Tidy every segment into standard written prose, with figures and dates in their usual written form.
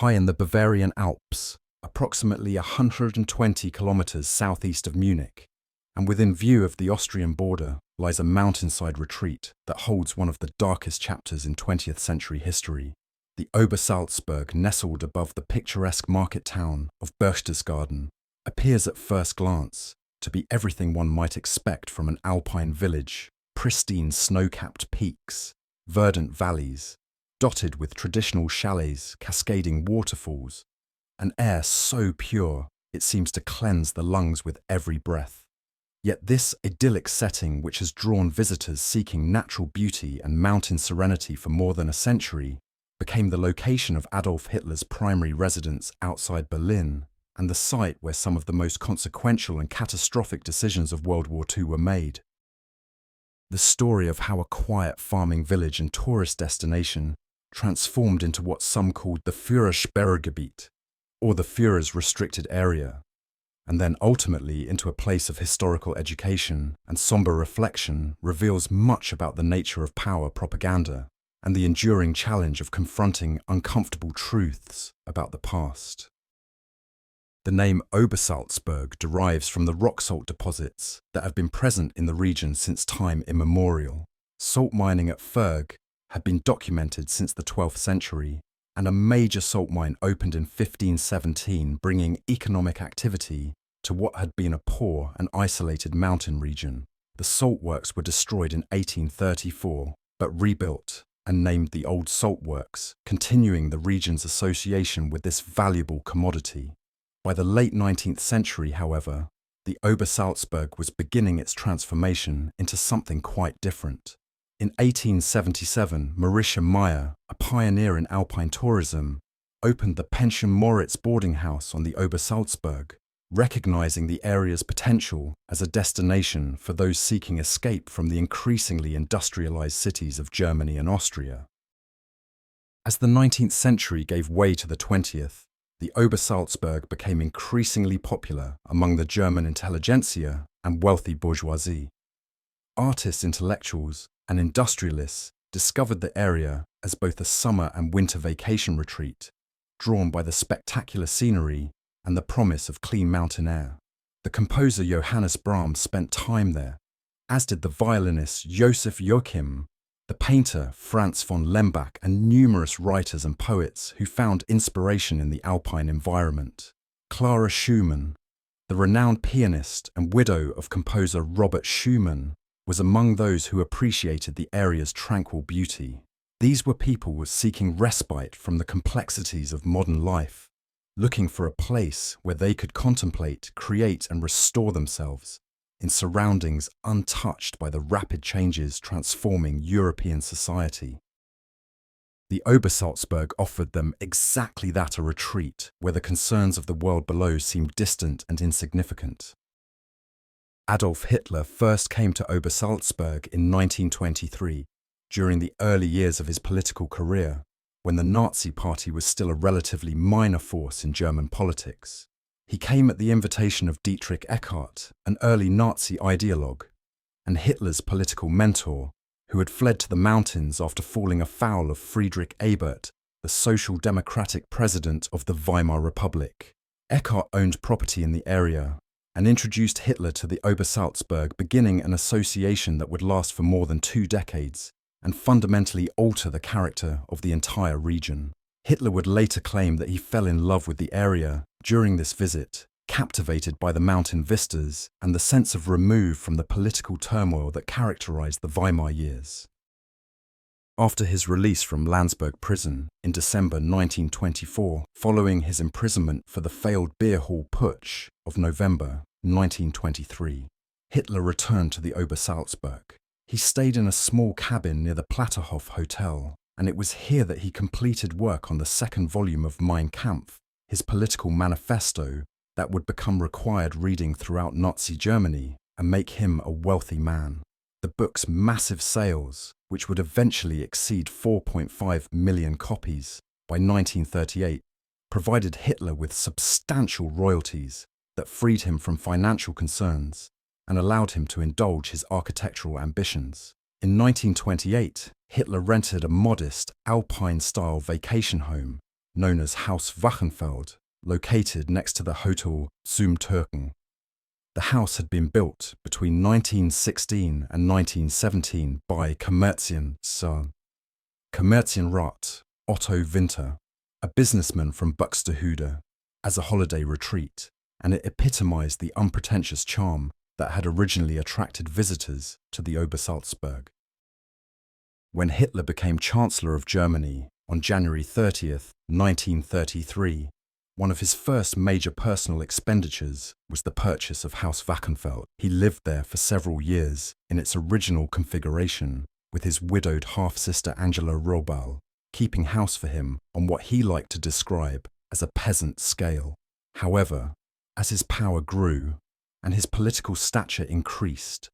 high in the Bavarian Alps, approximately 120 kilometers southeast of Munich, and within view of the Austrian border lies a mountainside retreat that holds one of the darkest chapters in 20th century history. The Obersalzberg, nestled above the picturesque market town of Berchtesgaden, appears at first glance to be everything one might expect from an Alpine village: pristine snow-capped peaks, verdant valleys, dotted with traditional chalets, cascading waterfalls, an air so pure it seems to cleanse the lungs with every breath. Yet this idyllic setting, which has drawn visitors seeking natural beauty and mountain serenity for more than a century, became the location of Adolf Hitler's primary residence outside Berlin and the site where some of the most consequential and catastrophic decisions of World War II were made. The story of how a quiet farming village and tourist destination transformed into what some called the Führersperrgebiet, or the Führer's restricted area, and then ultimately into a place of historical education and somber reflection, reveals much about the nature of power propaganda and the enduring challenge of confronting uncomfortable truths about the past. The name Obersalzberg derives from the rock salt deposits that have been present in the region since time immemorial. Salt mining at Ferg had been documented since the 12th century, and a major salt mine opened in 1517, bringing economic activity to what had been a poor and isolated mountain region. The salt works were destroyed in 1834, but rebuilt and named the Old Salt Works, continuing the region's association with this valuable commodity. By the late 19th century, however, the Obersalzberg was beginning its transformation into something quite different. In 1877, Marisha Meyer, a pioneer in Alpine tourism, opened the Pension Moritz boarding house on the Obersalzberg, recognizing the area's potential as a destination for those seeking escape from the increasingly industrialized cities of Germany and Austria. As the 19th century gave way to the 20th, the Obersalzberg became increasingly popular among the German intelligentsia and wealthy bourgeoisie. Artists, intellectuals, and industrialists discovered the area as both a summer and winter vacation retreat, drawn by the spectacular scenery and the promise of clean mountain air. The composer Johannes Brahms spent time there, as did the violinist Joseph Joachim, the painter Franz von Lembach, and numerous writers and poets who found inspiration in the Alpine environment. Clara Schumann, the renowned pianist and widow of composer Robert Schumann, was among those who appreciated the area's tranquil beauty. These were people seeking respite from the complexities of modern life, looking for a place where they could contemplate, create, and restore themselves in surroundings untouched by the rapid changes transforming European society. The Obersalzberg offered them exactly that: a retreat where the concerns of the world below seemed distant and insignificant. Adolf Hitler first came to Obersalzberg in 1923, during the early years of his political career, when the Nazi Party was still a relatively minor force in German politics. He came at the invitation of Dietrich Eckart, an early Nazi ideologue, and Hitler's political mentor, who had fled to the mountains after falling afoul of Friedrich Ebert, the social democratic president of the Weimar Republic. Eckart owned property in the area and introduced Hitler to the Obersalzberg, beginning an association that would last for more than 2 decades and fundamentally alter the character of the entire region. Hitler would later claim that he fell in love with the area during this visit, captivated by the mountain vistas and the sense of remove from the political turmoil that characterized the Weimar years. After his release from Landsberg prison in December 1924, following his imprisonment for the failed beer hall putsch of November 1923, Hitler returned to the Obersalzberg. He stayed in a small cabin near the Platterhof Hotel, and it was here that he completed work on the second volume of Mein Kampf, his political manifesto that would become required reading throughout Nazi Germany and make him a wealthy man. The book's massive sales, which would eventually exceed 4.5 million copies by 1938, provided Hitler with substantial royalties that freed him from financial concerns and allowed him to indulge his architectural ambitions. In 1928, Hitler rented a modest Alpine-style vacation home known as Haus Wachenfeld, located next to the Hotel zum Türken. The house had been built between 1916 and 1917 by Kommerzienrat Otto Winter, a businessman from Buxtehude, as a holiday retreat, and it epitomized the unpretentious charm that had originally attracted visitors to the Obersalzberg. When Hitler became Chancellor of Germany on January 30th, 1933, one of his first major personal expenditures was the purchase of Haus Wachenfeld. He lived there for several years in its original configuration with his widowed half-sister Angela Robal, keeping house for him on what he liked to describe as a peasant scale. However, as his power grew and his political stature increased,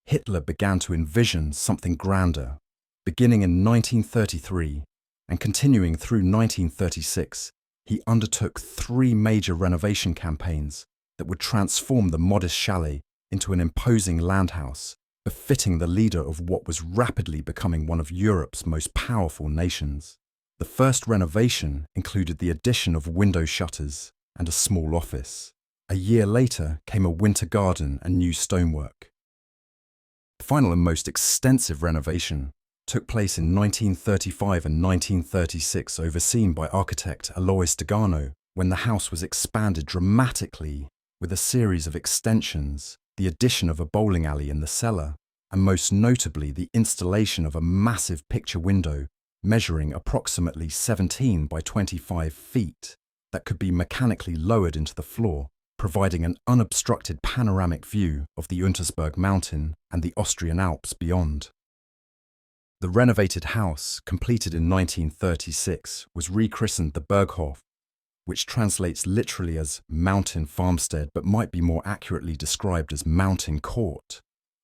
Hitler began to envision something grander. Beginning in 1933 and continuing through 1936, he undertook 3 major renovation campaigns that would transform the modest chalet into an imposing landhouse, befitting the leader of what was rapidly becoming one of Europe's most powerful nations. The first renovation included the addition of window shutters and a small office. A year later came a winter garden and new stonework. The final and most extensive renovation took place in 1935 and 1936, overseen by architect Alois Degano, when the house was expanded dramatically with a series of extensions, the addition of a bowling alley in the cellar, and most notably the installation of a massive picture window measuring approximately 17 by 25 feet that could be mechanically lowered into the floor, providing an unobstructed panoramic view of the Untersberg mountain and the Austrian Alps beyond. The renovated house, completed in 1936, was rechristened the Berghof, which translates literally as mountain farmstead but might be more accurately described as mountain court,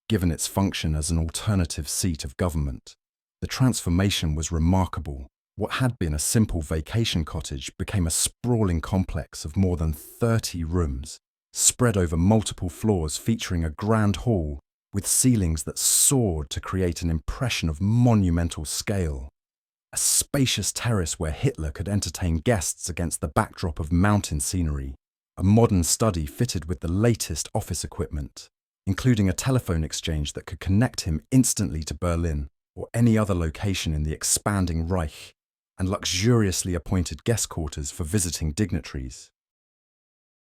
given its function as an alternative seat of government. The transformation was remarkable. What had been a simple vacation cottage became a sprawling complex of more than 30 rooms, spread over multiple floors featuring a grand hall with ceilings that soared to create an impression of monumental scale. A spacious terrace where Hitler could entertain guests against the backdrop of mountain scenery. A modern study fitted with the latest office equipment, including a telephone exchange that could connect him instantly to Berlin or any other location in the expanding Reich, and luxuriously appointed guest quarters for visiting dignitaries.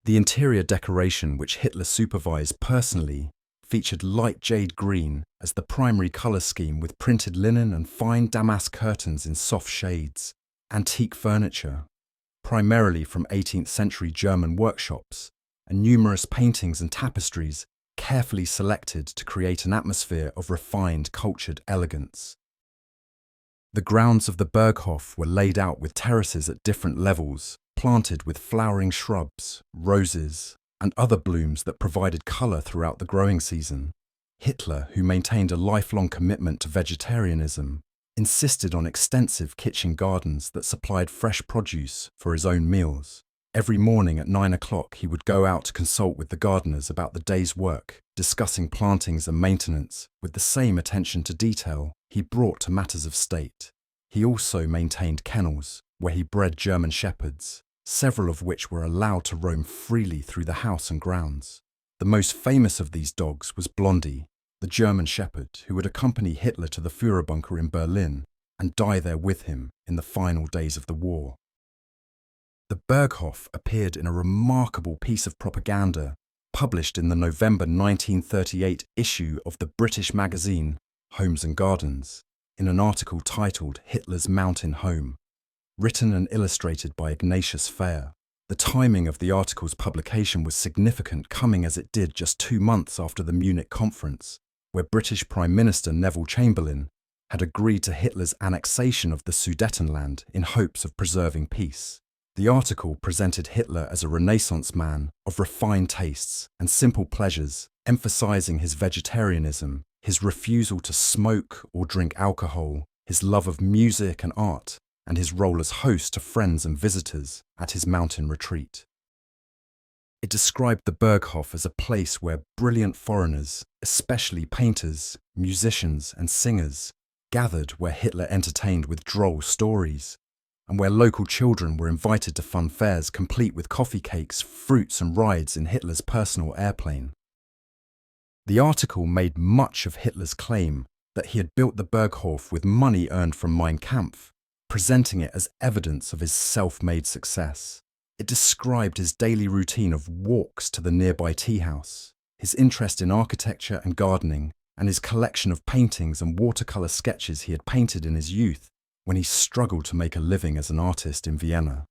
The interior decoration, which Hitler supervised personally, featured light jade green as the primary colour scheme, with printed linen and fine damask curtains in soft shades, antique furniture, primarily from 18th century German workshops, and numerous paintings and tapestries carefully selected to create an atmosphere of refined, cultured elegance. The grounds of the Berghof were laid out with terraces at different levels, planted with flowering shrubs, roses, and other blooms that provided colour throughout the growing season. Hitler, who maintained a lifelong commitment to vegetarianism, insisted on extensive kitchen gardens that supplied fresh produce for his own meals. Every morning at 9 o'clock he would go out to consult with the gardeners about the day's work, discussing plantings and maintenance with the same attention to detail he brought to matters of state. He also maintained kennels where he bred German shepherds, several of which were allowed to roam freely through the house and grounds. The most famous of these dogs was Blondie, the German shepherd who would accompany Hitler to the Führerbunker in Berlin and die there with him in the final days of the war. The Berghof appeared in a remarkable piece of propaganda published in the November 1938 issue of the British magazine Homes and Gardens, in an article titled Hitler's Mountain Home, written and illustrated by Ignatius Fair. The timing of the article's publication was significant, coming as it did just 2 months after the Munich conference, where British Prime Minister Neville Chamberlain had agreed to Hitler's annexation of the Sudetenland in hopes of preserving peace. The article presented Hitler as a Renaissance man of refined tastes and simple pleasures, emphasizing his vegetarianism, his refusal to smoke or drink alcohol, his love of music and art, and his role as host to friends and visitors at his mountain retreat. It described the Berghof as a place where brilliant foreigners, especially painters, musicians, and singers, gathered, where Hitler entertained with droll stories, and where local children were invited to fun fairs complete with coffee cakes, fruits and rides in Hitler's personal airplane. The article made much of Hitler's claim that he had built the Berghof with money earned from Mein Kampf, presenting it as evidence of his self-made success. It described his daily routine of walks to the nearby tea house, his interest in architecture and gardening, and his collection of paintings and watercolour sketches he had painted in his youth when he struggled to make a living as an artist in Vienna.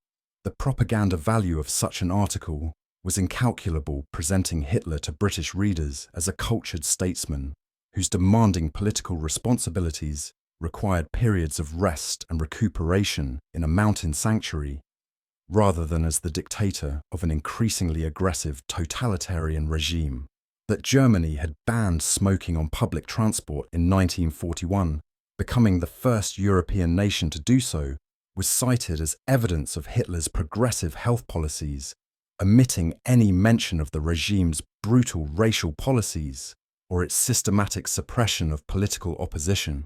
The propaganda value of such an article was incalculable, presenting Hitler to British readers as a cultured statesman whose demanding political responsibilities required periods of rest and recuperation in a mountain sanctuary, rather than as the dictator of an increasingly aggressive totalitarian regime. That Germany had banned smoking on public transport in 1941, becoming the first European nation to do so, was cited as evidence of Hitler's progressive health policies, omitting any mention of the regime's brutal racial policies or its systematic suppression of political opposition.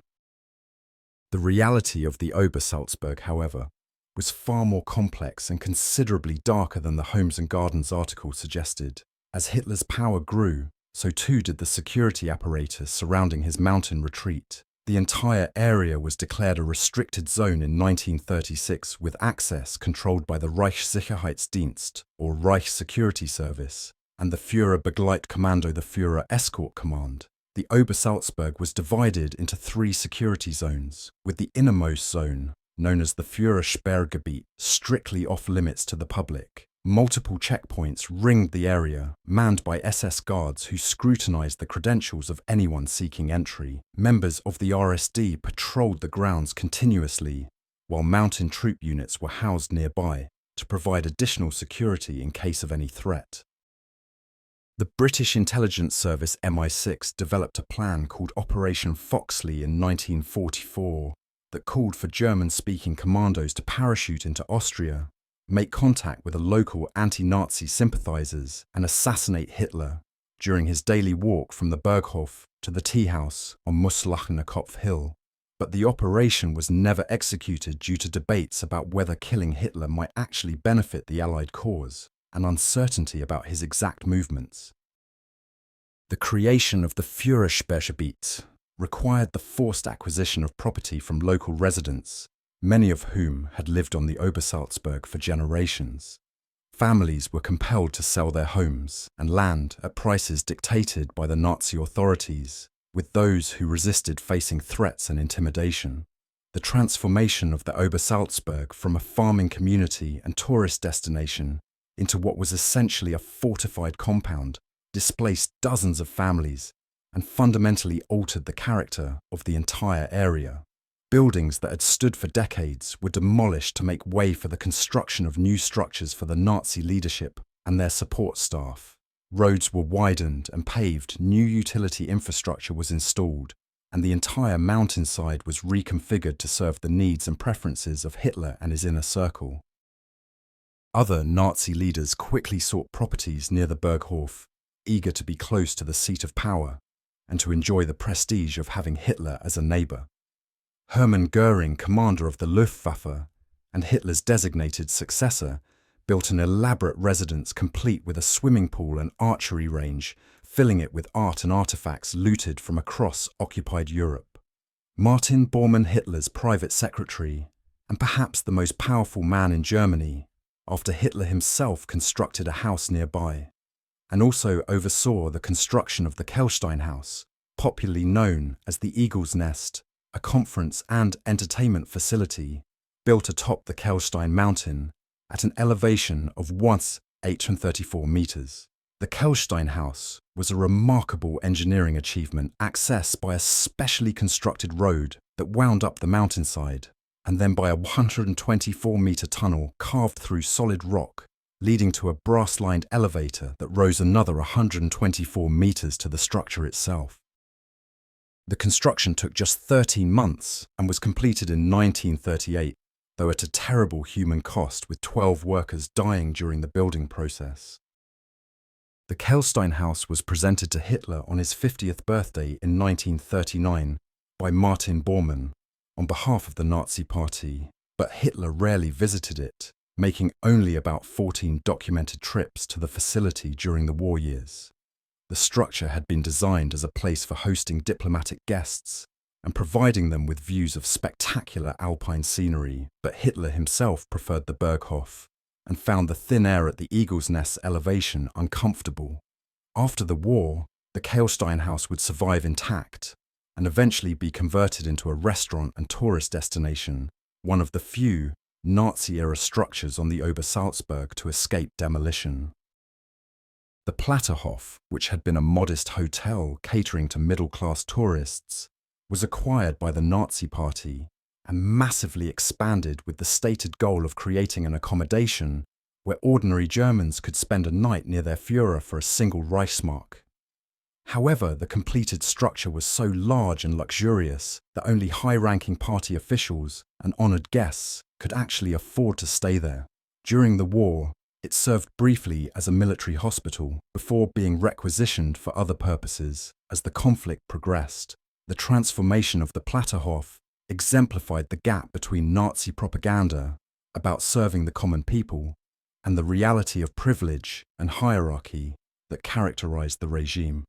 The reality of the Obersalzberg, however, was far more complex and considerably darker than the Homes and Gardens article suggested. As Hitler's power grew, so too did the security apparatus surrounding his mountain retreat. The entire area was declared a restricted zone in 1936 with access controlled by the Reichssicherheitsdienst, or Reich Security Service, and the Führerbegleitkommando, the Führer Escort Command. The Obersalzberg was divided into 3 security zones, with the innermost zone, known as the Führersperrgebiet, strictly off-limits to the public. Multiple checkpoints ringed the area, manned by SS guards who scrutinized the credentials of anyone seeking entry. Members of the RSD patrolled the grounds continuously, while mountain troop units were housed nearby to provide additional security in case of any threat. The British intelligence service MI6 developed a plan called Operation Foxley in 1944 that called for German-speaking commandos to parachute into Austria, make contact with the local anti-Nazi sympathizers, and assassinate Hitler during his daily walk from the Berghof to the tea house on Muslachener Kopf Hill. But the operation was never executed due to debates about whether killing Hitler might actually benefit the Allied cause, and uncertainty about his exact movements. The creation of the Führersperrgebiet required the forced acquisition of property from local residents, many of whom had lived on the Obersalzberg for generations. Families were compelled to sell their homes and land at prices dictated by the Nazi authorities, with those who resisted facing threats and intimidation. The transformation of the Obersalzberg from a farming community and tourist destination into what was essentially a fortified compound displaced dozens of families and fundamentally altered the character of the entire area. Buildings that had stood for decades were demolished to make way for the construction of new structures for the Nazi leadership and their support staff. Roads were widened and paved, new utility infrastructure was installed, and the entire mountainside was reconfigured to serve the needs and preferences of Hitler and his inner circle. Other Nazi leaders quickly sought properties near the Berghof, eager to be close to the seat of power and to enjoy the prestige of having Hitler as a neighbour. Hermann Goering, commander of the Luftwaffe and Hitler's designated successor, built an elaborate residence complete with a swimming pool and archery range, filling it with art and artifacts looted from across occupied Europe. Martin Bormann, Hitler's private secretary, and perhaps the most powerful man in Germany, after Hitler himself constructed a house nearby, and also oversaw the construction of the Kelstein House, popularly known as the Eagle's Nest, a conference and entertainment facility built atop the Kelstein mountain at an elevation of 1,834 meters. The Kelstein House was a remarkable engineering achievement accessed by a specially constructed road that wound up the mountainside, and then by a 124-meter tunnel carved through solid rock, leading to a brass-lined elevator that rose another 124 meters to the structure itself. The construction took just 13 months and was completed in 1938, though at a terrible human cost, with 12 workers dying during the building process. The Kelstein House was presented to Hitler on his 50th birthday in 1939 by Martin Bormann on behalf of the Nazi Party, but Hitler rarely visited it, making only about 14 documented trips to the facility during the war years. The structure had been designed as a place for hosting diplomatic guests and providing them with views of spectacular Alpine scenery, but Hitler himself preferred the Berghof and found the thin air at the Eagle's Nest elevation uncomfortable. After the war, the Kehlstein house would survive intact and eventually be converted into a restaurant and tourist destination, one of the few Nazi-era structures on the Obersalzberg to escape demolition. The Platterhof, which had been a modest hotel catering to middle-class tourists, was acquired by the Nazi Party and massively expanded with the stated goal of creating an accommodation where ordinary Germans could spend a night near their Führer for a single Reichsmark. However, the completed structure was so large and luxurious that only high-ranking party officials and honoured guests could actually afford to stay there. During the war, it served briefly as a military hospital before being requisitioned for other purposes. As the conflict progressed, the transformation of the Platterhof exemplified the gap between Nazi propaganda about serving the common people and the reality of privilege and hierarchy that characterized the regime.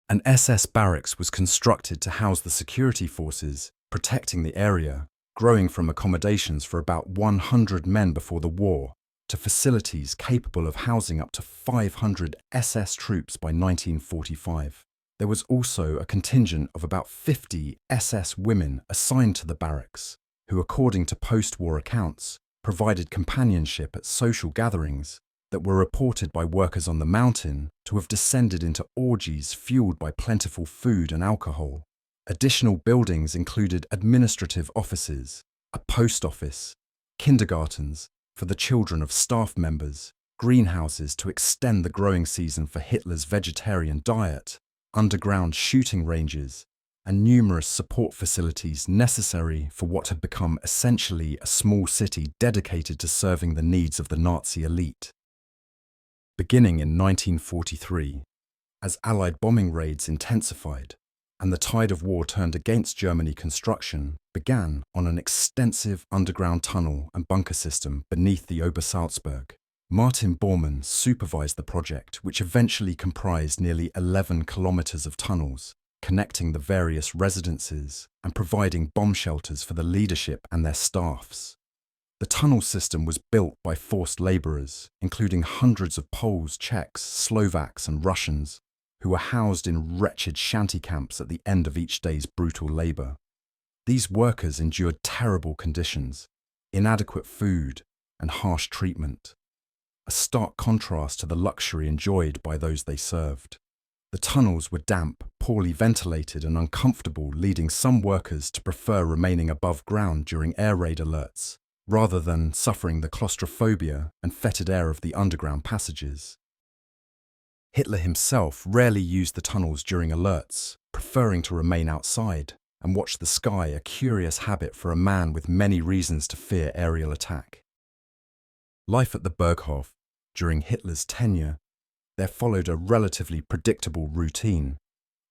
An SS barracks was constructed to house the security forces protecting the area, growing from accommodations for about 100 men before the war to facilities capable of housing up to 500 SS troops by 1945. There was also a contingent of about 50 SS women assigned to the barracks, who, according to post-war accounts, provided companionship at social gatherings that were reported by workers on the mountain to have descended into orgies fueled by plentiful food and alcohol. Additional buildings included administrative offices, a post office, kindergartens for the children of staff members, greenhouses to extend the growing season for Hitler's vegetarian diet, underground shooting ranges, and numerous support facilities necessary for what had become essentially a small city dedicated to serving the needs of the Nazi elite. Beginning in 1943, as Allied bombing raids intensified and the tide of war turned against Germany, construction began on an extensive underground tunnel and bunker system beneath the Obersalzberg. Martin Bormann supervised the project, which eventually comprised nearly 11 kilometers of tunnels, connecting the various residences and providing bomb shelters for the leadership and their staffs. The tunnel system was built by forced labourers, including hundreds of Poles, Czechs, Slovaks and Russians, who were housed in wretched shanty camps at the end of each day's brutal labour. These workers endured terrible conditions, inadequate food and harsh treatment, a stark contrast to the luxury enjoyed by those they served. The tunnels were damp, poorly ventilated and uncomfortable, leading some workers to prefer remaining above ground during air raid alerts, rather than suffering the claustrophobia and fetid air of the underground passages. Hitler himself rarely used the tunnels during alerts, preferring to remain outside and watch the sky, a curious habit for a man with many reasons to fear aerial attack. Life at the Berghof during Hitler's tenure, there followed a relatively predictable routine,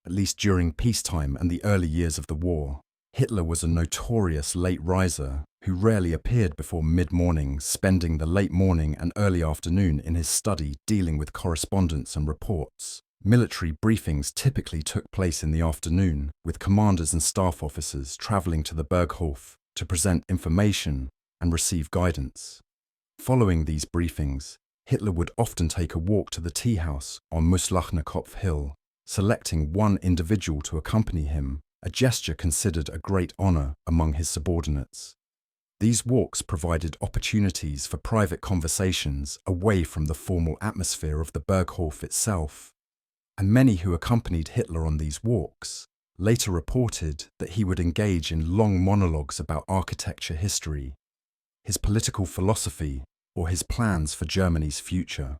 at least during peacetime and the early years of the war. Hitler was a notorious late riser who rarely appeared before mid-morning, spending the late morning and early afternoon in his study dealing with correspondence and reports. Military briefings typically took place in the afternoon, with commanders and staff officers travelling to the Berghof to present information and receive guidance. Following these briefings, Hitler would often take a walk to the tea house on Muslachnerkopf Hill, selecting one individual to accompany him, a gesture considered a great honour among his subordinates. These walks provided opportunities for private conversations away from the formal atmosphere of the Berghof itself, and many who accompanied Hitler on these walks later reported that he would engage in long monologues about architecture history, his political philosophy, or his plans for Germany's future.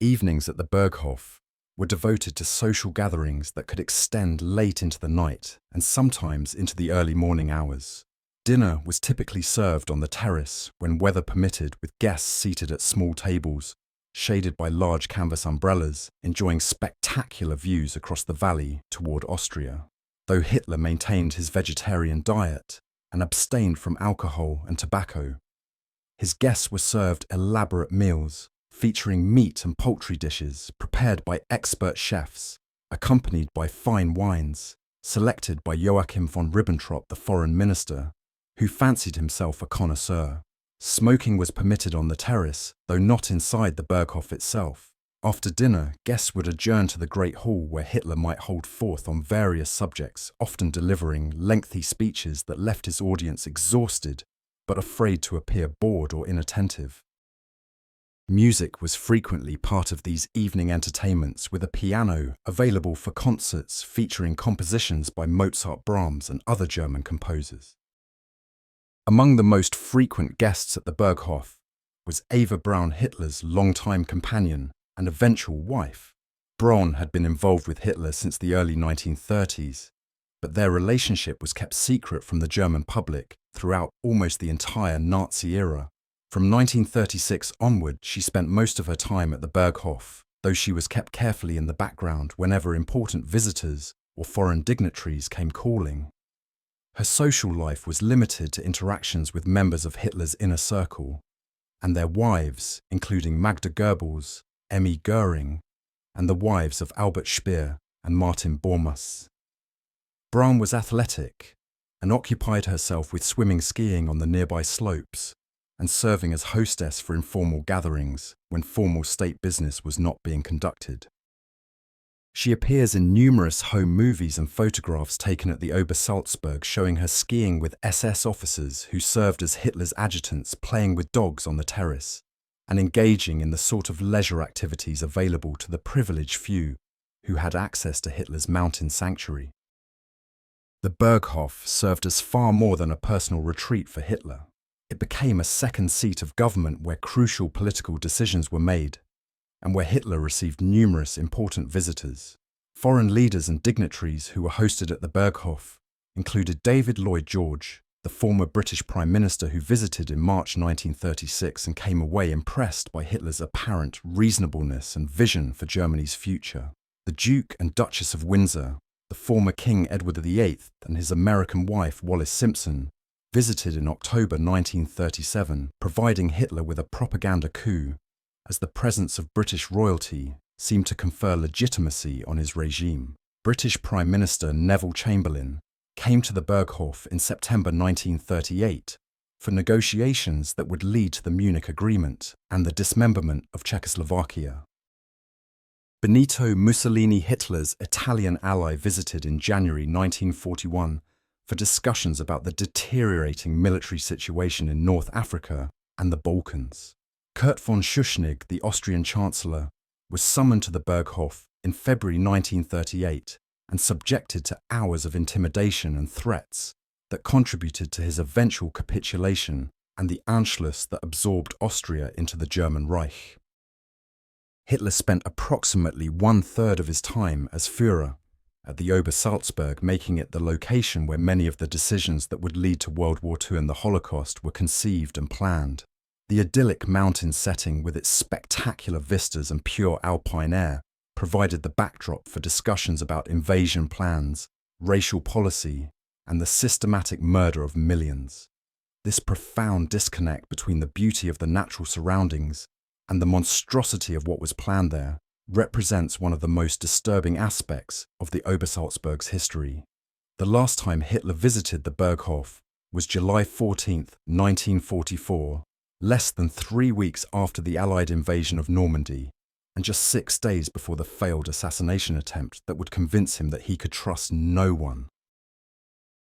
Evenings at the Berghof were devoted to social gatherings that could extend late into the night and sometimes into the early morning hours. Dinner was typically served on the terrace when weather permitted, with guests seated at small tables, shaded by large canvas umbrellas, enjoying spectacular views across the valley toward Austria. Though Hitler maintained his vegetarian diet, and abstained from alcohol and tobacco. His guests were served elaborate meals, featuring meat and poultry dishes prepared by expert chefs, accompanied by fine wines, selected by Joachim von Ribbentrop, the foreign minister, who fancied himself a connoisseur. Smoking was permitted on the terrace, though not inside the Berghof itself. After dinner, guests would adjourn to the Great Hall where Hitler might hold forth on various subjects, often delivering lengthy speeches that left his audience exhausted but afraid to appear bored or inattentive. Music was frequently part of these evening entertainments, with a piano available for concerts featuring compositions by Mozart, Brahms, and other German composers. Among the most frequent guests at the Berghof was Eva Braun, Hitler's longtime companion and eventual wife. Braun had been involved with Hitler since the early 1930s, but their relationship was kept secret from the German public throughout almost the entire Nazi era. From 1936 onward, she spent most of her time at the Berghof, though she was kept carefully in the background whenever important visitors or foreign dignitaries came calling. Her social life was limited to interactions with members of Hitler's inner circle and their wives, including Magda Goebbels, Emmy Goering, and the wives of Albert Speer and Martin Bormann. Braun was athletic and occupied herself with swimming, skiing on the nearby slopes, and serving as hostess for informal gatherings when formal state business was not being conducted. She appears in numerous home movies and photographs taken at the Obersalzberg showing her skiing with SS officers who served as Hitler's adjutants, playing with dogs on the terrace, and engaging in the sort of leisure activities available to the privileged few who had access to Hitler's mountain sanctuary. The Berghof served as far more than a personal retreat for Hitler. It became a second seat of government where crucial political decisions were made, and where Hitler received numerous important visitors. Foreign leaders and dignitaries who were hosted at the Berghof included David Lloyd George, the former British Prime Minister who visited in March 1936 and came away impressed by Hitler's apparent reasonableness and vision for Germany's future. The Duke and Duchess of Windsor, the former King Edward VIII, and his American wife Wallis Simpson visited in October 1937, providing Hitler with a propaganda coup, as the presence of British royalty seemed to confer legitimacy on his regime. British Prime Minister Neville Chamberlain came to the Berghof in September 1938 for negotiations that would lead to the Munich Agreement and the dismemberment of Czechoslovakia. Benito Mussolini, Hitler's Italian ally, visited in January 1941 for discussions about the deteriorating military situation in North Africa and the Balkans. Kurt von Schuschnigg, the Austrian Chancellor, was summoned to the Berghof in February 1938 and subjected to hours of intimidation and threats that contributed to his eventual capitulation and the Anschluss that absorbed Austria into the German Reich. Hitler spent approximately one-third of his time as Führer at the Obersalzberg, making it the location where many of the decisions that would lead to World War II and the Holocaust were conceived and planned. The idyllic mountain setting with its spectacular vistas and pure Alpine air provided the backdrop for discussions about invasion plans, racial policy, and the systematic murder of millions. This profound disconnect between the beauty of the natural surroundings and the monstrosity of what was planned there represents one of the most disturbing aspects of the Obersalzberg's history. The last time Hitler visited the Berghof was July 14, 1944, less than 3 weeks after the Allied invasion of Normandy, and just 6 days before the failed assassination attempt that would convince him that he could trust no one.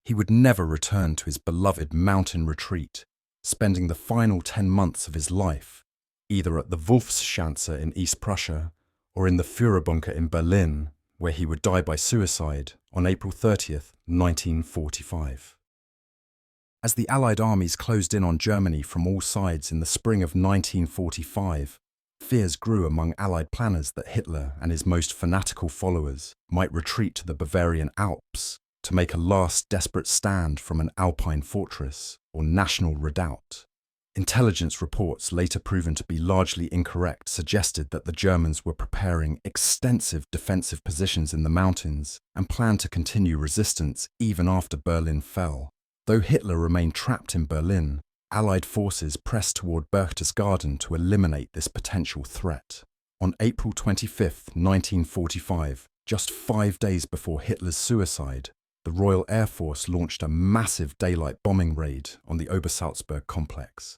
He would never return to his beloved mountain retreat, spending the final 10 months of his life either at the Wolfschanze in East Prussia or in the Führerbunker in Berlin, where he would die by suicide on April 30, 1945. As the Allied armies closed in on Germany from all sides in the spring of 1945, fears grew among Allied planners that Hitler and his most fanatical followers might retreat to the Bavarian Alps to make a last desperate stand from an Alpine fortress or national redoubt. Intelligence reports, later proven to be largely incorrect, suggested that the Germans were preparing extensive defensive positions in the mountains and planned to continue resistance even after Berlin fell. Though Hitler remained trapped in Berlin, Allied forces pressed toward Berchtesgaden to eliminate this potential threat. On April 25, 1945, just 5 days before Hitler's suicide, the Royal Air Force launched a massive daylight bombing raid on the Obersalzberg complex.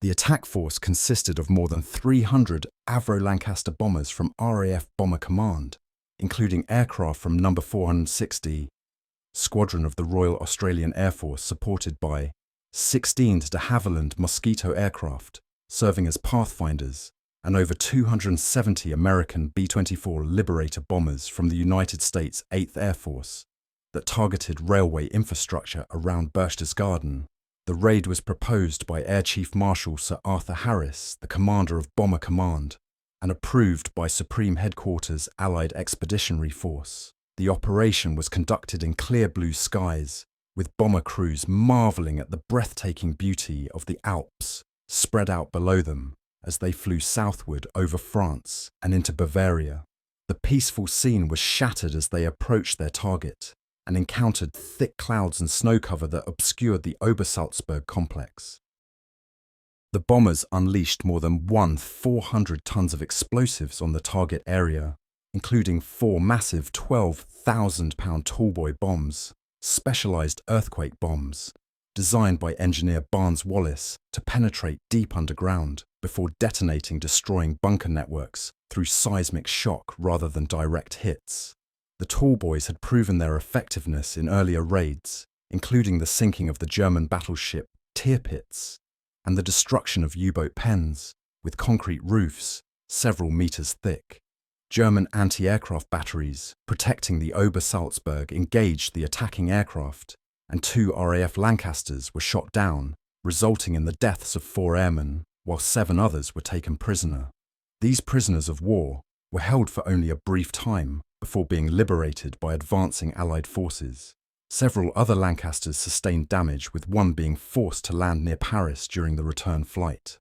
The attack force consisted of more than 300 Avro Lancaster bombers from RAF Bomber Command, including aircraft from No. 460 Squadron of the Royal Australian Air Force, supported by 16 de Havilland Mosquito aircraft, serving as pathfinders, and over 270 American B-24 Liberator bombers from the United States 8th Air Force that targeted railway infrastructure around Berchtesgaden. The raid was proposed by Air Chief Marshal Sir Arthur Harris, the commander of Bomber Command, and approved by Supreme Headquarters Allied Expeditionary Force. The operation was conducted in clear blue skies, with bomber crews marvelling at the breathtaking beauty of the Alps spread out below them as they flew southward over France and into Bavaria. The peaceful scene was shattered as they approached their target and encountered thick clouds and snow cover that obscured the Obersalzberg complex. The bombers unleashed more than 400 tons of explosives on the target area, including 4 massive 12,000-pound tallboy bombs, specialized earthquake bombs, designed by engineer Barnes Wallis to penetrate deep underground before detonating, destroying bunker networks through seismic shock rather than direct hits. The tallboys had proven their effectiveness in earlier raids, including the sinking of the German battleship Tirpitz and the destruction of U-boat pens with concrete roofs several meters thick. German anti-aircraft batteries protecting the Obersalzberg engaged the attacking aircraft, and 2 RAF Lancasters were shot down, resulting in the deaths of 4 airmen, while 7 others were taken prisoner. These prisoners of war were held for only a brief time before being liberated by advancing Allied forces. Several other Lancasters sustained damage, with one being forced to land near Paris during the return flight.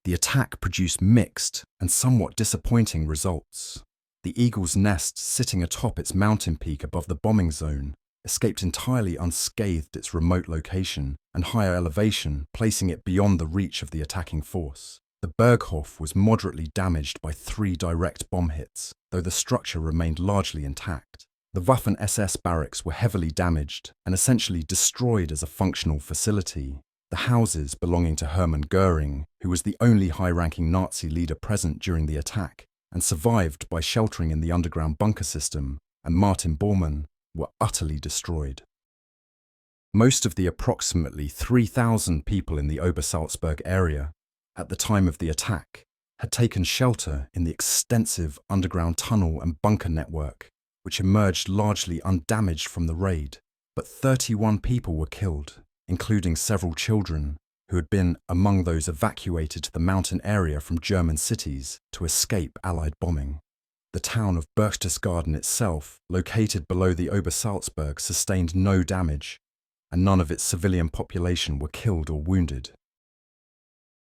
The attack produced mixed and somewhat disappointing results. The Eagle's Nest, sitting atop its mountain peak above the bombing zone, escaped entirely unscathed its remote location and higher elevation, placing it beyond the reach of the attacking force. The Berghof was moderately damaged by 3 direct bomb hits, though the structure remained largely intact. The Waffen-SS barracks were heavily damaged and essentially destroyed as a functional facility. The houses belonging to Hermann Goering, who was the only high-ranking Nazi leader present during the attack and survived by sheltering in the underground bunker system, and Martin Bormann, were utterly destroyed. Most of the approximately 3,000 people in the Obersalzberg area at the time of the attack had taken shelter in the extensive underground tunnel and bunker network, which emerged largely undamaged from the raid, but 31 people were killed, including several children who had been among those evacuated to the mountain area from German cities to escape Allied bombing. The town of Berchtesgaden itself, located below the Obersalzberg, sustained no damage, and none of its civilian population were killed or wounded.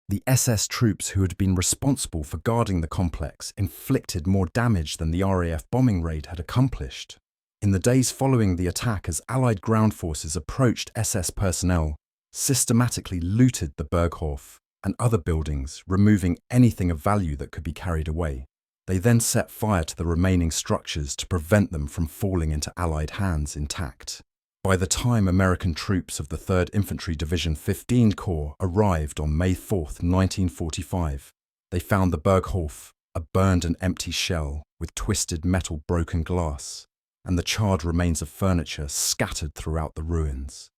The SS troops who had been responsible for guarding the complex inflicted more damage than the RAF bombing raid had accomplished. In the days following the attack, as Allied ground forces approached, SS personnel systematically looted the Berghof and other buildings, removing anything of value that could be carried away. They then set fire to the remaining structures to prevent them from falling into Allied hands intact. By the time American troops of the 3rd Infantry Division 15 Corps arrived on May 4, 1945, they found the Berghof a burned and empty shell with twisted metal broken glass, and the charred remains of furniture scattered throughout the ruins.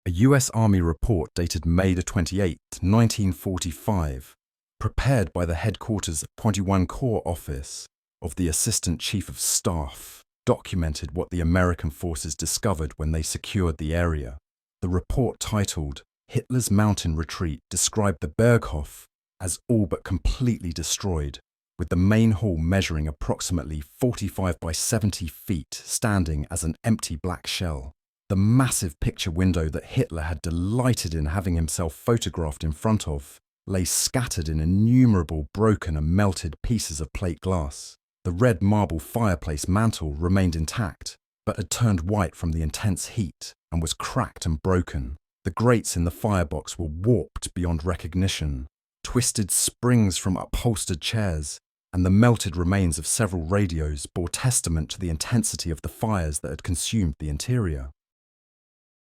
A US Army report dated May 28, 1945, prepared by the Headquarters 21 Corps Office of the Assistant Chief of Staff, documented what the American forces discovered when they secured the area. The report, titled Hitler's Mountain Retreat, described the Berghof as all but completely destroyed, with the main hall measuring approximately 45 by 70 feet, standing as an empty black shell. The massive picture window that Hitler had delighted in having himself photographed in front of lay scattered in innumerable broken and melted pieces of plate glass. The red marble fireplace mantel remained intact, but had turned white from the intense heat and was cracked and broken. The grates in the firebox were warped beyond recognition. Twisted springs from upholstered chairs and the melted remains of several radios bore testament to the intensity of the fires that had consumed the interior.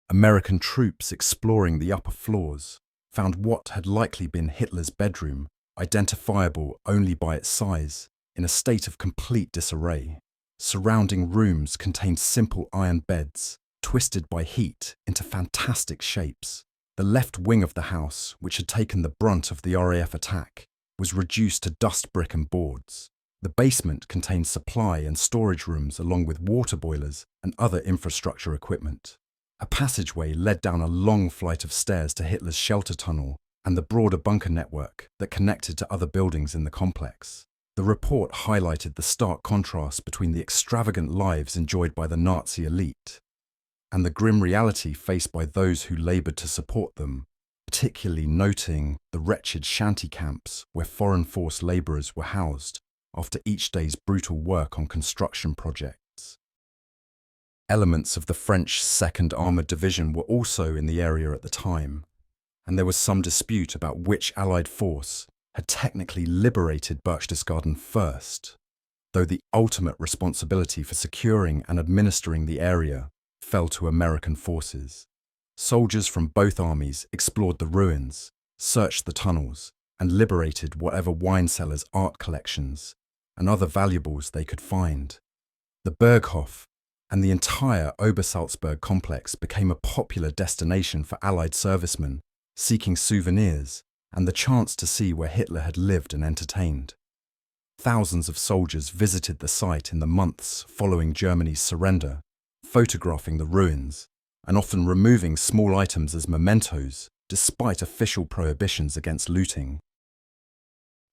American troops exploring the upper floors found what had likely been Hitler's bedroom, identifiable only by its size, in a state of complete disarray. Surrounding rooms contained simple iron beds, twisted by heat into fantastic shapes. The left wing of the house, which had taken the brunt of the RAF attack, was reduced to dust brick and boards. The basement contained supply and storage rooms along with water boilers and other infrastructure equipment. A passageway led down a long flight of stairs to Hitler's shelter tunnel and the broader bunker network that connected to other buildings in the complex. The report highlighted the stark contrast between the extravagant lives enjoyed by the Nazi elite and the grim reality faced by those who laboured to support them, particularly noting the wretched shanty camps where foreign force labourers were housed after each day's brutal work on construction projects. Elements of the French 2nd Armoured Division were also in the area at the time, and there was some dispute about which Allied force had technically liberated Berchtesgaden first, though the ultimate responsibility for securing and administering the area fell to American forces. Soldiers from both armies explored the ruins, searched the tunnels, and liberated whatever wine cellars, art collections, and other valuables they could find. The Berghof and the entire Obersalzberg complex became a popular destination for Allied servicemen seeking souvenirs and the chance to see where Hitler had lived and entertained. Thousands of soldiers visited the site in the months following Germany's surrender, photographing the ruins and often removing small items as mementos, despite official prohibitions against looting.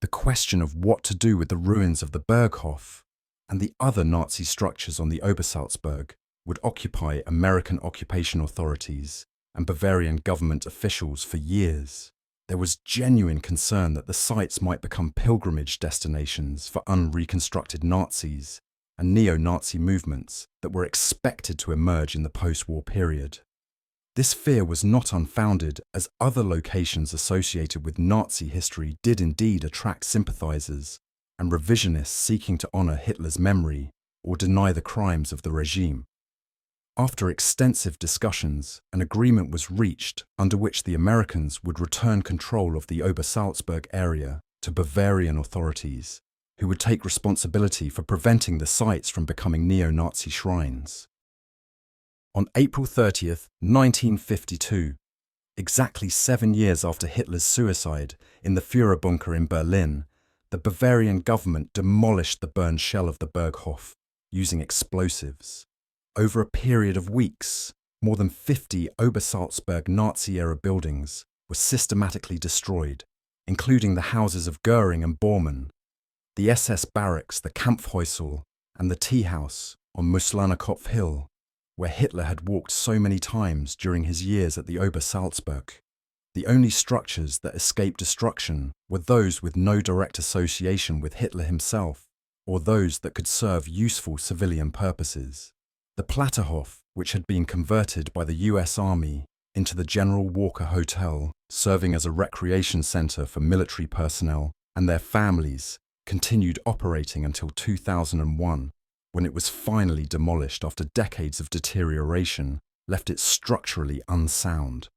The question of what to do with the ruins of the Berghof and the other Nazi structures on the Obersalzberg would occupy American occupation authorities and Bavarian government officials for years. There was genuine concern that the sites might become pilgrimage destinations for unreconstructed Nazis and neo-Nazi movements that were expected to emerge in the post-war period. This fear was not unfounded, as other locations associated with Nazi history did indeed attract sympathizers and revisionists seeking to honor Hitler's memory or deny the crimes of the regime. After extensive discussions, an agreement was reached under which the Americans would return control of the Obersalzberg area to Bavarian authorities, who would take responsibility for preventing the sites from becoming neo-Nazi shrines. On April 30th, 1952, exactly 7 years after Hitler's suicide in the Führerbunker in Berlin, the Bavarian government demolished the burned shell of the Berghof using explosives. Over a period of weeks, more than 50 Obersalzberg Nazi-era buildings were systematically destroyed, including the houses of Göring and Bormann, the SS barracks, the Kampfhäusl, and the tea house on Muslanerkopf Hill, where Hitler had walked so many times during his years at the Obersalzberg. The only structures that escaped destruction were those with no direct association with Hitler himself, or those that could serve useful civilian purposes. The Platterhof, which had been converted by the US Army into the General Walker Hotel, serving as a recreation center for military personnel and their families, continued operating until 2001, when it was finally demolished after decades of deterioration left it structurally unsound.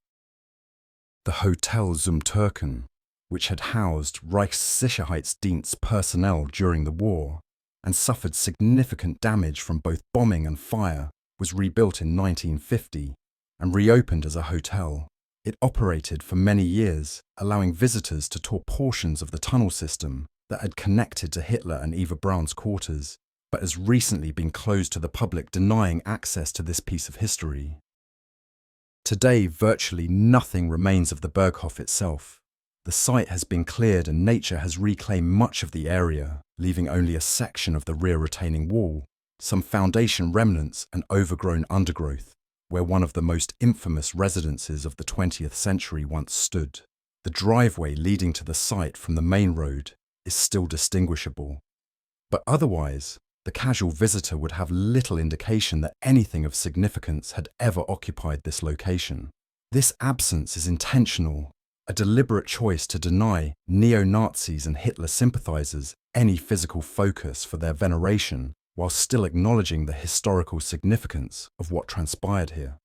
The Hotel zum Türken, which had housed Reichssicherheitsdienst personnel during the war and suffered significant damage from both bombing and fire, was rebuilt in 1950 and reopened as a hotel. It operated for many years, allowing visitors to tour portions of the tunnel system that had connected to Hitler and Eva Braun's quarters, but has recently been closed to the public, denying access to this piece of history. Today, virtually nothing remains of the Berghof itself. The site has been cleared and nature has reclaimed much of the area, leaving only a section of the rear retaining wall, some foundation remnants and overgrown undergrowth, where one of the most infamous residences of the 20th century once stood. The driveway leading to the site from the main road is still distinguishable. But otherwise, The casual visitor would have little indication that anything of significance had ever occupied this location. This absence is intentional, a deliberate choice to deny neo-Nazis and Hitler sympathizers any physical focus for their veneration, while still acknowledging the historical significance of what transpired here.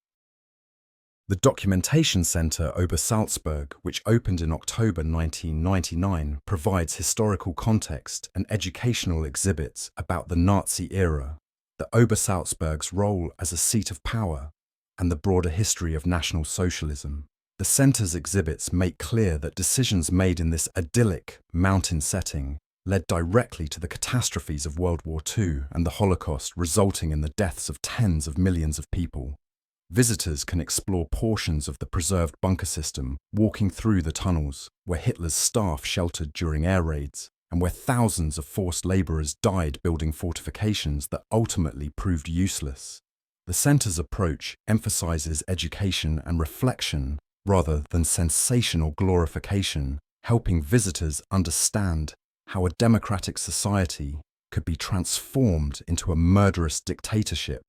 The Documentation Center Obersalzberg, which opened in October 1999, provides historical context and educational exhibits about the Nazi era, the Obersalzberg's role as a seat of power, and the broader history of National Socialism. The center's exhibits make clear that decisions made in this idyllic mountain setting led directly to the catastrophes of World War II and the Holocaust, resulting in the deaths of tens of millions of people. Visitors can explore portions of the preserved bunker system, walking through the tunnels where Hitler's staff sheltered during air raids and where thousands of forced laborers died building fortifications that ultimately proved useless. The center's approach emphasizes education and reflection rather than sensational glorification, helping visitors understand how a democratic society could be transformed into a murderous dictatorship,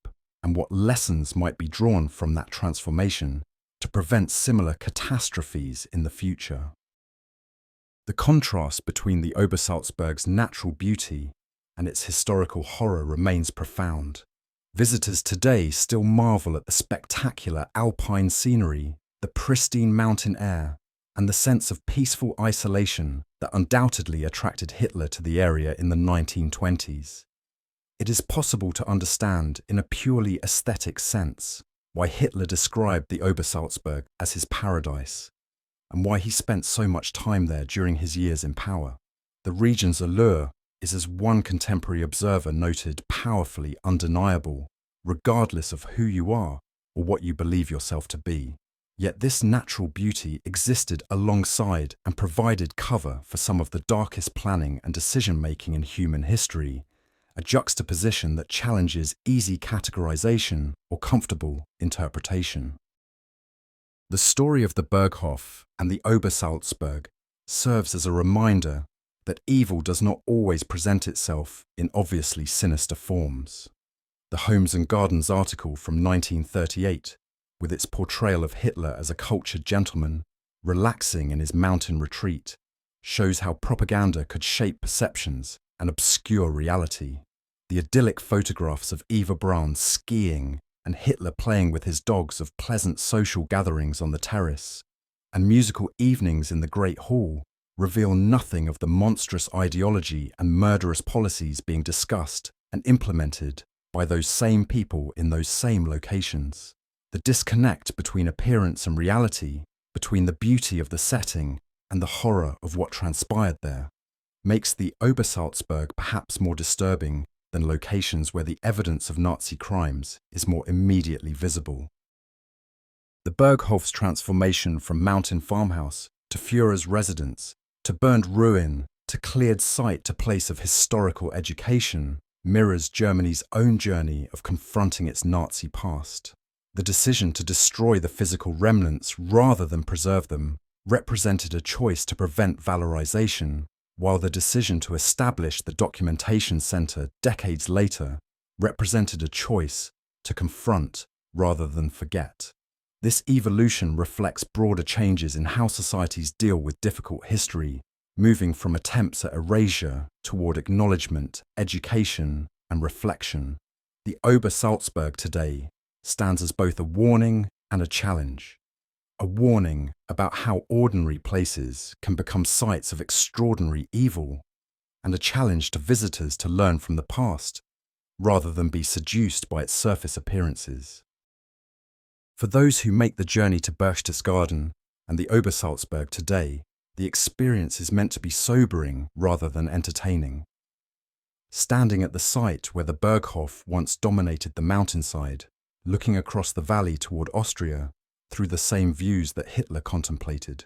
and what lessons might be drawn from that transformation to prevent similar catastrophes in the future. The contrast between the Obersalzberg's natural beauty and its historical horror remains profound. Visitors today still marvel at the spectacular Alpine scenery, the pristine mountain air, and the sense of peaceful isolation that undoubtedly attracted Hitler to the area in the 1920s. It is possible to understand, in a purely aesthetic sense, why Hitler described the Obersalzberg as his paradise, and why he spent so much time there during his years in power. The region's allure is, as one contemporary observer noted, powerfully undeniable, regardless of who you are or what you believe yourself to be. Yet this natural beauty existed alongside and provided cover for some of the darkest planning and decision-making in human history, a juxtaposition that challenges easy categorization or comfortable interpretation. The story of the Berghof and the Obersalzberg serves as a reminder that evil does not always present itself in obviously sinister forms. The Homes and Gardens article from 1938, with its portrayal of Hitler as a cultured gentleman, relaxing in his mountain retreat, shows how propaganda could shape perceptions and obscure reality. The idyllic photographs of Eva Braun skiing and Hitler playing with his dogs of pleasant social gatherings on the terrace and musical evenings in the Great Hall reveal nothing of the monstrous ideology and murderous policies being discussed and implemented by those same people in those same locations. The disconnect between appearance and reality, between the beauty of the setting and the horror of what transpired there, makes the Obersalzberg perhaps more disturbing than locations where the evidence of Nazi crimes is more immediately visible. The Berghof's transformation from mountain farmhouse to Führer's residence, to burned ruin, to cleared site to place of historical education, mirrors Germany's own journey of confronting its Nazi past. The decision to destroy the physical remnants rather than preserve them represented a choice to prevent valorization, while the decision to establish the Documentation Center decades later represented a choice to confront rather than forget. This evolution reflects broader changes in how societies deal with difficult history, moving from attempts at erasure toward acknowledgement, education, and reflection. The Obersalzberg today stands as both a warning and a challenge. A warning about how ordinary places can become sites of extraordinary evil, and a challenge to visitors to learn from the past, rather than be seduced by its surface appearances. For those who make the journey to Berchtesgaden and the Obersalzberg today, the experience is meant to be sobering rather than entertaining. Standing at the site where the Berghof once dominated the mountainside, looking across the valley toward Austria, through the same views that Hitler contemplated,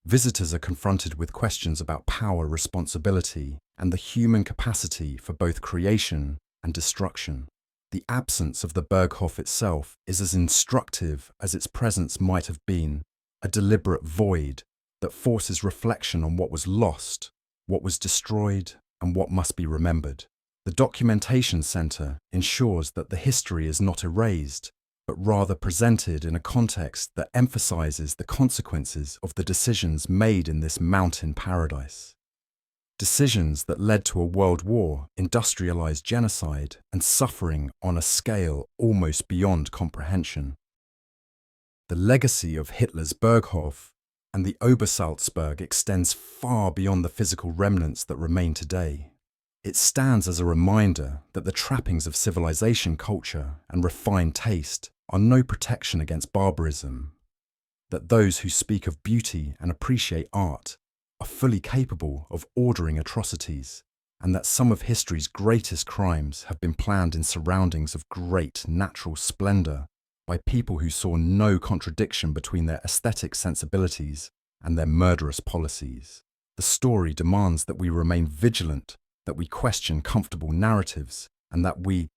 visitors are confronted with questions about power, responsibility, and the human capacity for both creation and destruction. The absence of the Berghof itself is as instructive as its presence might have been, a deliberate void that forces reflection on what was lost, what was destroyed, and what must be remembered. The Documentation Center ensures that the history is not erased, but rather presented in a context that emphasizes the consequences of the decisions made in this mountain paradise. Decisions that led to a world war, industrialized genocide, and suffering on a scale almost beyond comprehension. The legacy of Hitler's Berghof and the Obersalzberg extends far beyond the physical remnants that remain today. It stands as a reminder that the trappings of civilization, culture, and refined taste are no protection against barbarism, that those who speak of beauty and appreciate art are fully capable of ordering atrocities, and that some of history's greatest crimes have been planned in surroundings of great natural splendor by people who saw no contradiction between their aesthetic sensibilities and their murderous policies. The story demands that we remain vigilant, that we question comfortable narratives, and that we